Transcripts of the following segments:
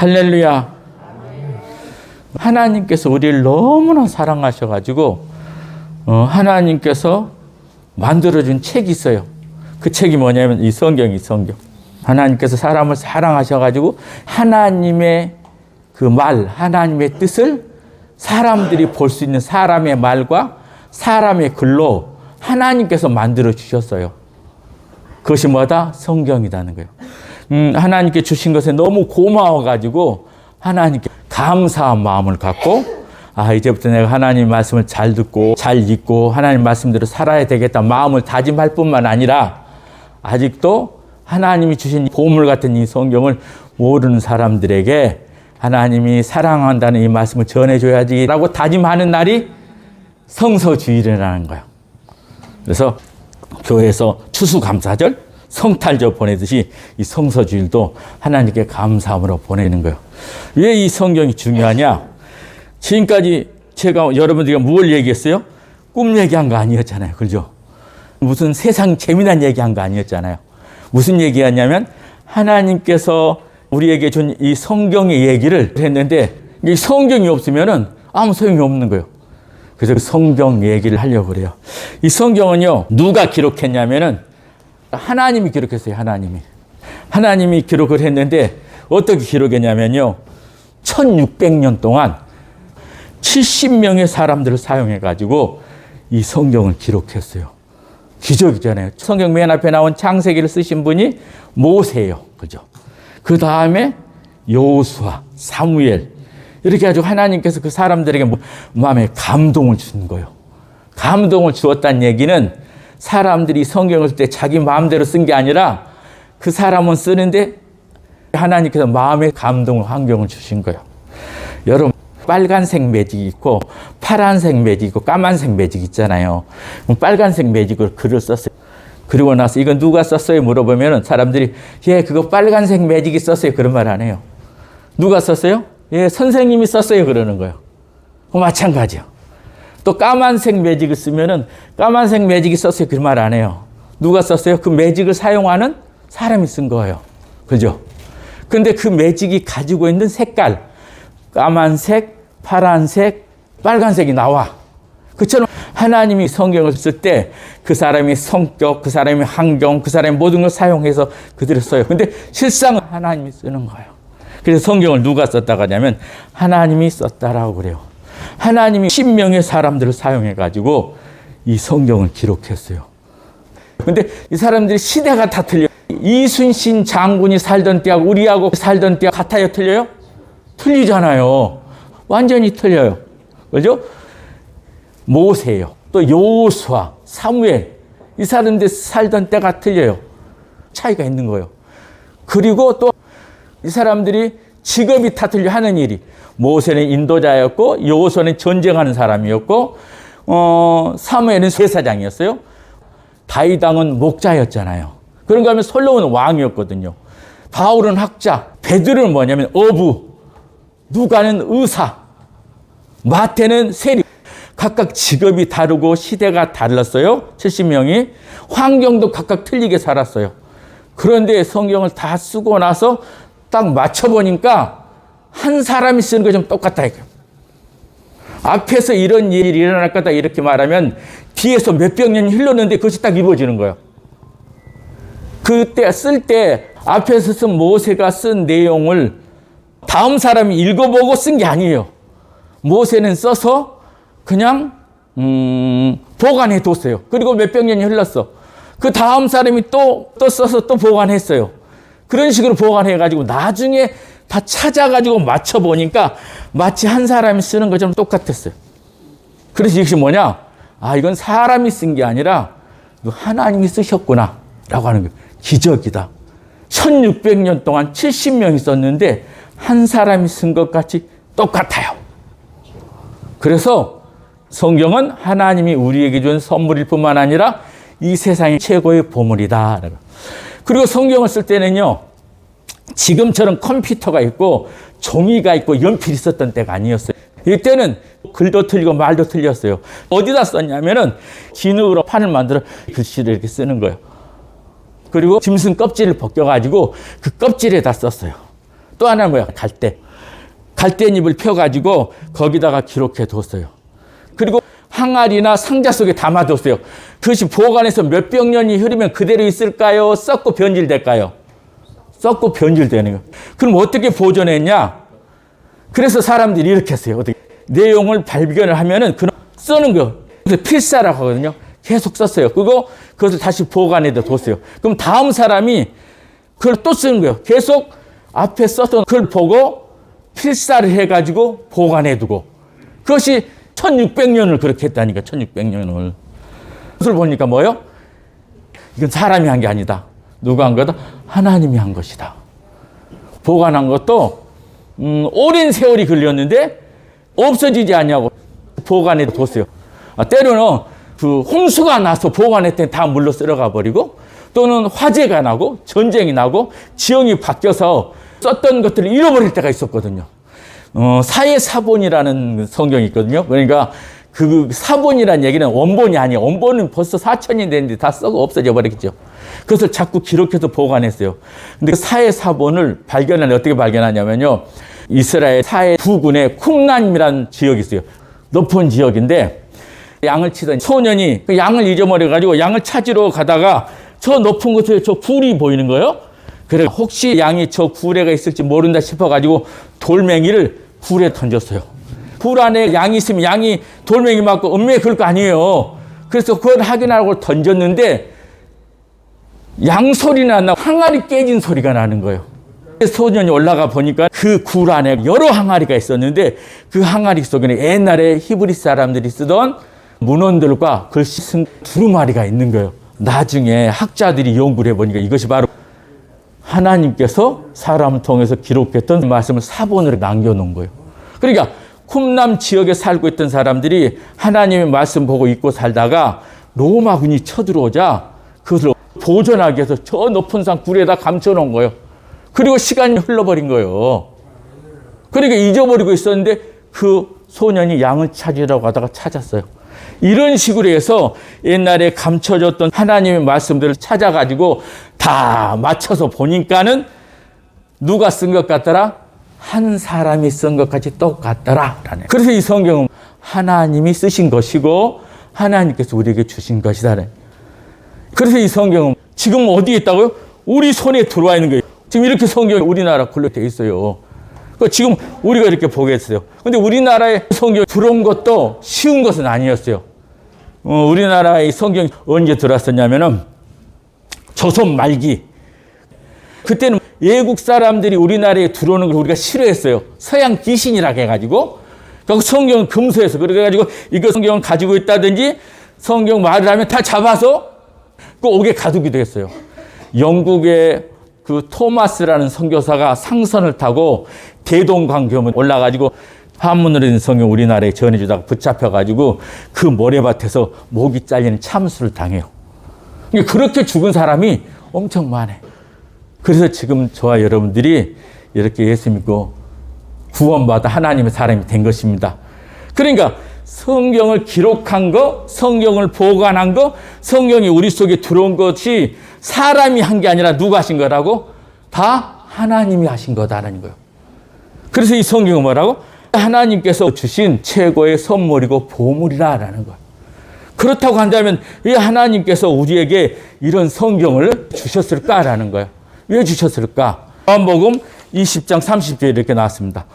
할렐루야. 하나님께서 우리를 너무나 사랑하셔가지고 하나님께서 만들어준 책이 있어요. 그 책이 뭐냐면 이 성경이 성경. 하나님께서 사람을 사랑하셔가지고 하나님의 그 말, 하나님의 뜻을 사람들이 볼 수 있는 사람의 말과 사람의 글로 하나님께서 만들어 주셨어요. 그것이 뭐다? 성경이라는 거예요. 하나님께 주신 것에 너무 고마워가지고 하나님께 감사한 마음을 갖고 이제부터 내가 하나님 말씀을 잘 듣고 잘 읽고 하나님 말씀대로 살아야 되겠다 마음을 다짐할 뿐만 아니라 아직도 하나님이 주신 보물 같은 이 성경을 모르는 사람들에게 하나님이 사랑한다는 이 말씀을 전해줘야지라고 다짐하는 날이 성서주일이라는 거예요. 그래서 교회에서 추수감사절, 성탄절 보내듯이 이 성서주일도 하나님께 감사함으로 보내는 거예요. 왜 이 성경이 중요하냐? 지금까지 제가 여러분들과 뭘 얘기했어요? 꿈 얘기한 거 아니었잖아요. 그죠? 무슨 세상 재미난 얘기한 거 아니었잖아요. 무슨 얘기였냐면 하나님께서 우리에게 준 이 성경의 얘기를 했는데 이 성경이 없으면은 아무 소용이 없는 거예요. 그래서 성경 얘기를 하려고 그래요. 이 성경은요, 누가 기록했냐면은 하나님이 기록했어요. 하나님이 기록을 했는데 어떻게 기록했냐면요, 1600년 동안 70명의 사람들을 사용해가지고 이 성경을 기록했어요. 기적이잖아요. 성경 맨 앞에 나온 창세기를 쓰신 분이 모세예요. 그죠? 그 다음에 여호수아, 사무엘, 이렇게 해가지고 하나님께서 그 사람들에게 마음에 감동을 준 거예요. 감동을 주었다는 얘기는 사람들이 성경을 쓸 때 자기 마음대로 쓴 게 아니라 그 사람은 쓰는데 하나님께서 마음에 감동을, 환경을 주신 거예요. 여러분, 빨간색 매직이 있고 파란색 매직 있고 까만색 매직 있잖아요. 빨간색 매직을 글을 썼어요. 그리고 나서 이건 누가 썼어요? 물어보면 사람들이 그거 빨간색 매직이 썼어요. 그런 말 안 해요. 누가 썼어요? 선생님이 썼어요. 그러는 거예요. 마찬가지요. 또 까만색 매직을 쓰면은 까만색 매직이 썼어요. 그런 말 안 해요. 누가 썼어요? 그 매직을 사용하는 사람이 쓴 거예요. 그죠? 근데 그 매직이 가지고 있는 색깔, 까만색, 파란색, 빨간색이 나와. 그처럼 하나님이 성경을 쓸 때 그 사람의 성격, 그 사람의 환경, 그 사람의 모든 걸 사용해서 그대로 써요. 근데 실상은 하나님이 쓰는 거예요. 그래서 성경을 누가 썼다고 하냐면 하나님이 썼다라고 그래요. 하나님이 10명의 사람들을 사용해가지고 이 성경을 기록했어요. 근데 이 사람들이 시대가 다 틀려요. 이순신 장군이 살던 때하고 우리하고 살던 때가 같아요? 틀려요? 틀리잖아요. 완전히 틀려요. 그죠? 모세요. 또 여호수아, 사무엘, 이 사람들 살던 때가 틀려요. 차이가 있는 거예요. 그리고 또 이 사람들이 직업이 다 틀려 하는 일이. 모세는 인도자였고 여호수아는 전쟁하는 사람이었고 사무엘은 제사장이었어요. 다윗 왕은 목자였잖아요. 그런가 하면 솔로몬은 왕이었거든요. 바울은 학자, 베드로는 뭐냐면 어부, 누가는 의사, 마태는 세리. 각각 직업이 다르고 시대가 달랐어요. 70명이. 환경도 각각 틀리게 살았어요. 그런데 성경을 다 쓰고 나서 딱 맞춰보니까 한 사람이 쓰는 거 좀 똑같다. 앞에서 이런 일이 일어날 거다 이렇게 말하면 뒤에서 몇백 년이 흘렀는데 그것이 딱 이루어지는 거예요. 그때 쓸 때 앞에서 쓴 모세가 쓴 내용을 다음 사람이 읽어보고 쓴 게 아니에요. 모세는 써서 그냥 보관해 뒀어요. 그리고 몇백 년이 흘렀어. 그 다음 사람이 또 써서 또 보관했어요. 그런 식으로 보관해가지고 나중에 다 찾아가지고 맞춰보니까 마치 한 사람이 쓰는 것처럼 똑같았어요. 그래서 이것이 뭐냐? 이건 사람이 쓴 게 아니라 하나님이 쓰셨구나 라고 하는 거예요. 기적이다. 1600년 동안 70명이 썼는데 한 사람이 쓴 것 같이 똑같아요. 그래서 성경은 하나님이 우리에게 준 선물일 뿐만 아니라 이 세상의 최고의 보물이다. 그리고 성경을 쓸 때는요, 지금처럼 컴퓨터가 있고 종이가 있고 연필이 있었던 때가 아니었어요. 이때는 글도 틀리고 말도 틀렸어요. 어디다 썼냐면은 진흙으로 판을 만들어 글씨를 이렇게 쓰는 거예요. 그리고 짐승 껍질을 벗겨가지고 그 껍질에다 썼어요. 또 하나는 뭐야? 갈대. 갈대잎을 펴가지고 거기다가 기록해 뒀어요. 그리고 항아리나 상자 속에 담아뒀어요. 그것이 보관해서 몇백 년이 흐르면 그대로 있을까요? 썩고 변질될까요? 썩고 변질되는 거예요. 그럼 어떻게 보존했냐? 그래서 사람들이 이렇게 했어요. 어떻게? 내용을 발견을 하면은 그냥 쓰는 거. 그래서 필사라고 하거든요. 계속 썼어요. 그리고 그것을 다시 보관해서 뒀어요. 그럼 다음 사람이 그걸 또 쓰는 거예요. 계속 앞에 썼던 그걸 보고 필사를 해가지고 보관해두고. 그것이 1600년을 그렇게 했다니까. 1600년을. 그것을 보니까 뭐예요? 이건 사람이 한 게 아니다. 누가 한 거다? 하나님이 한 것이다. 보관한 것도 오랜 세월이 걸렸는데 없어지지 않냐고 보관해 뒀어요. 때로는 그 홍수가 나서 보관했더니 다 물로 쓸어가 버리고 또는 화재가 나고 전쟁이 나고 지형이 바뀌어서 썼던 것들을 잃어버릴 때가 있었거든요. 사해사본이라는 성경이 있거든요. 그러니까 그 사본이라는 얘기는 원본이 아니에요. 원본은 벌써 4000이 됐는데 다 썩어 없어져 버리겠죠. 그것을 자꾸 기록해서 보관했어요. 근데 그 사해사본을 발견하는 어떻게 발견하냐면요. 이스라엘 사해 부근에 쿰란이라는 지역이 있어요. 높은 지역인데 양을 치던 소년이 그 양을 잊어버려가지고 양을 찾으러 가다가 저 높은 곳에 저 굴이 보이는 거예요. 그래 혹시 양이 저 굴에가 있을지 모른다 싶어가지고 돌멩이를 굴에 던졌어요. 굴 안에 양이 있으면 양이 돌멩이 맞고 음메 그럴 거 아니에요. 그래서 그걸 확인하고 던졌는데 양 소리는 안 나고 항아리 깨진 소리가 나는 거예요. 소년이 올라가 보니까 그 굴 안에 여러 항아리가 있었는데 그 항아리 속에는 옛날에 히브리 사람들이 쓰던 문헌들과 글씨 쓴 두루마리가 있는 거예요. 나중에 학자들이 연구를 해보니까 이것이 바로 하나님께서 사람을 통해서 기록했던 말씀을 사본으로 남겨놓은 거예요. 그러니까 쿰람 지역에 살고 있던 사람들이 하나님의 말씀 보고 잊고 살다가 로마군이 쳐들어오자 그것을 보존하기 위해서 저 높은 산 굴에다 감춰놓은 거예요. 그리고 시간이 흘러버린 거예요. 그러니까 잊어버리고 있었는데 그 소년이 양을 찾으려고 하다가 찾았어요. 이런 식으로 해서 옛날에 감춰졌던 하나님의 말씀들을 찾아가지고 다 맞춰서 보니까는 누가 쓴 것 같더라? 한 사람이 쓴 것 같이 똑같더라. 그래서 이 성경은 하나님이 쓰신 것이고 하나님께서 우리에게 주신 것이다. 그래서 이 성경은 지금 어디에 있다고요? 우리 손에 들어와 있는 거예요. 지금 이렇게 성경이 우리나라 글로 되어 있어요. 지금 우리가 이렇게 보겠어요. 근데 우리나라에 성경이 들어온 것도 쉬운 것은 아니었어요. 우리나라의 성경이 언제 들어왔었냐면은 조선 말기. 그때는 외국 사람들이 우리나라에 들어오는 걸 우리가 싫어했어요. 서양 귀신이라고 해가지고. 그래서 성경은 금수해서 그래가지고 이거 성경을 가지고 있다든지 성경 말을 하면 다 잡아서 그 옥에 가두기도 했어요. 영국의 그 토마스라는 선교사가 상선을 타고 대동강교문 올라가지고 한문으로 된 성경 우리나라에 전해주다가 붙잡혀가지고 그 모래밭에서 목이 잘리는 참수를 당해요. 그렇게 죽은 사람이 엄청 많아요. 그래서 지금 저와 여러분들이 이렇게 예수 믿고 구원받아 하나님의 사람이 된 것입니다. 그러니까 성경을 기록한 거, 성경을 보관한 거, 성경이 우리 속에 들어온 것이 사람이 한 게 아니라 누가 하신 거라고? 다 하나님이 하신 거다라는 거예요. 그래서 이 성경은 뭐라고? 하나님께서 주신 최고의 선물이고 보물이라는 거예요. 그렇다고 한다면 왜 하나님께서 우리에게 이런 성경을 주셨을까라는 거예요. 왜 주셨을까? 요한복음 20장 30절에 이렇게 나왔습니다.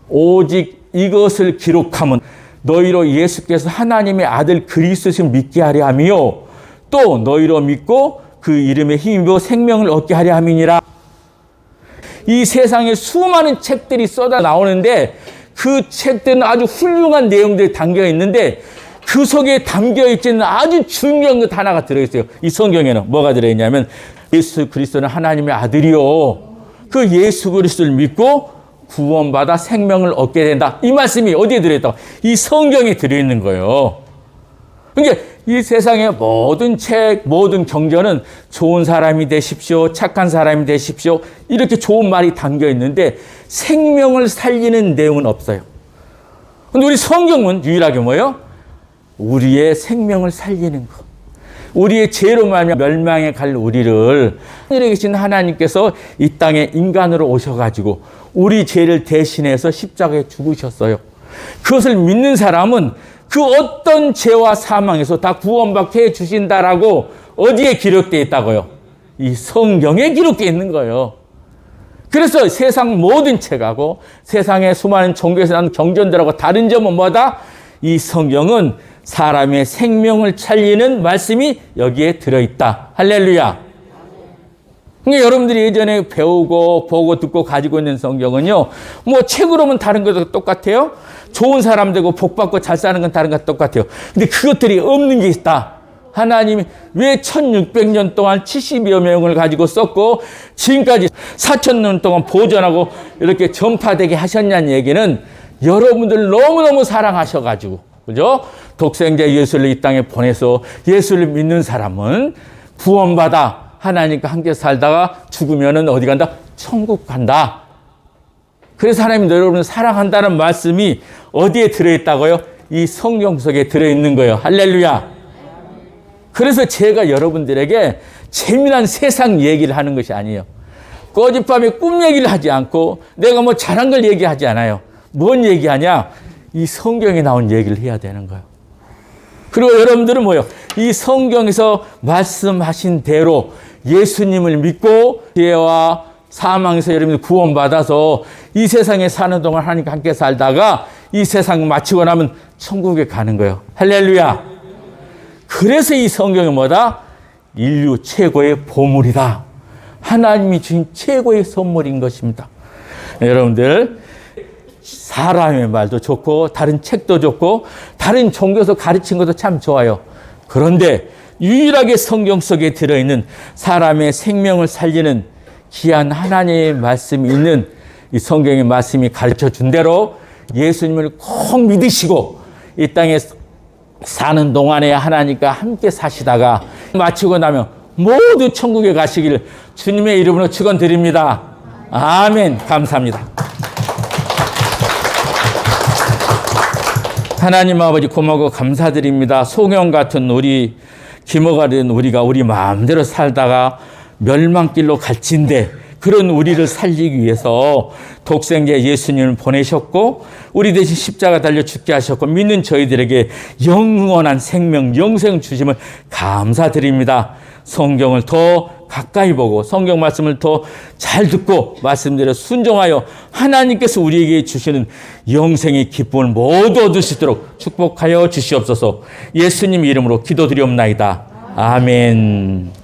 오직 이것을 기록하면 너희로 예수께서 하나님의 아들 그리스도를 믿게 하려 함이요 또 너희로 믿고 그 이름에 힘입어 생명을 얻게 하려 함이니라. 이 세상에 수많은 책들이 쏟아 나오는데 그 책들은 아주 훌륭한 내용들이 담겨 있는데 그 속에 담겨 있지는 아주 중요한 것 하나가 들어있어요. 이 성경에는 뭐가 들어있냐면 예수 그리스도는 하나님의 아들이요 그 예수 그리스도를 믿고 구원받아 생명을 얻게 된다. 이 말씀이 어디에 들어있다고? 이 성경에 들어있는 거예요. 그러니까 이 세상의 모든 책, 모든 경전은 좋은 사람이 되십시오, 착한 사람이 되십시오 이렇게 좋은 말이 담겨 있는데 생명을 살리는 내용은 없어요. 그런데 우리 성경은 유일하게 뭐예요? 우리의 생명을 살리는 것. 우리의 죄로 말미암아 멸망에 갈 우리를 하늘에 계신 하나님께서 이 땅에 인간으로 오셔가지고 우리 죄를 대신해서 십자가에 죽으셨어요. 그것을 믿는 사람은 그 어떤 죄와 사망에서 다 구원받게 해주신다라고 어디에 기록되어 있다고요? 이 성경에 기록되어 있는 거예요. 그래서 세상 모든 책하고 세상의 수많은 종교에서 난 경전들하고 다른 점은 뭐다? 이 성경은 사람의 생명을 살리는 말씀이 여기에 들어있다. 할렐루야. 그러니까 여러분들이 예전에 배우고 보고 듣고 가지고 있는 성경은요, 뭐 책으로는 다른 것도 똑같아요. 좋은 사람 되고 복 받고 잘 사는 건 다른 것 똑같아요. 근데 그것들이 없는 게 있다. 하나님이 왜 1600년 동안 70여 명을 가지고 썼고 지금까지 4000년 동안 보존하고 이렇게 전파되게 하셨냐는 얘기는 여러분들 너무너무 사랑하셔가지고, 그죠? 독생자 예수를 이 땅에 보내서 예수를 믿는 사람은 구원받아 하나님과 함께 살다가 죽으면은 어디 간다? 천국 간다. 그래서 하나님 여러분을 사랑한다는 말씀이 어디에 들어있다고요? 이 성경 속에 들어있는 거예요. 할렐루야. 그래서 제가 여러분들에게 재미난 세상 얘기를 하는 것이 아니에요. 꼬집밤에 꿈 얘기를 하지 않고 내가 뭐 잘한 걸 얘기하지 않아요. 뭔 얘기하냐? 이 성경에 나온 얘기를 해야 되는 거예요. 그리고 여러분들은 뭐예요? 이 성경에서 말씀하신 대로 예수님을 믿고 죄와 사망에서 여러분들 구원받아서 이 세상에 사는 동안 하나님과 함께 살다가 이 세상 마치고 나면 천국에 가는 거예요. 할렐루야. 그래서 이 성경이 뭐다? 인류 최고의 보물이다. 하나님이 주신 최고의 선물인 것입니다. 여러분들, 사람의 말도 좋고 다른 책도 좋고 다른 종교에서 가르친 것도 참 좋아요. 그런데 유일하게 성경 속에 들어있는 사람의 생명을 살리는 귀한 하나님의 말씀이 있는 이 성경의 말씀이 가르쳐 준 대로 예수님을 꼭 믿으시고 이 땅에 사는 동안에 하나님과 함께 사시다가 마치고 나면 모두 천국에 가시기를 주님의 이름으로 축원드립니다. 아멘. 감사합니다. 하나님 아버지 고마워 감사드립니다. 소경 같은 우리, 기모가 된 우리가 우리 마음대로 살다가 멸망길로 갈진데 그런 우리를 살리기 위해서 독생자 예수님을 보내셨고 우리 대신 십자가 달려 죽게 하셨고 믿는 저희들에게 영원한 생명, 영생 주심을 감사드립니다. 성경을 더 가까이 보고 성경 말씀을 더 잘 듣고 말씀대로 순종하여 하나님께서 우리에게 주시는 영생의 기쁨을 모두 얻을 수 있도록 축복하여 주시옵소서. 예수님 이름으로 기도드리옵나이다. 아멘.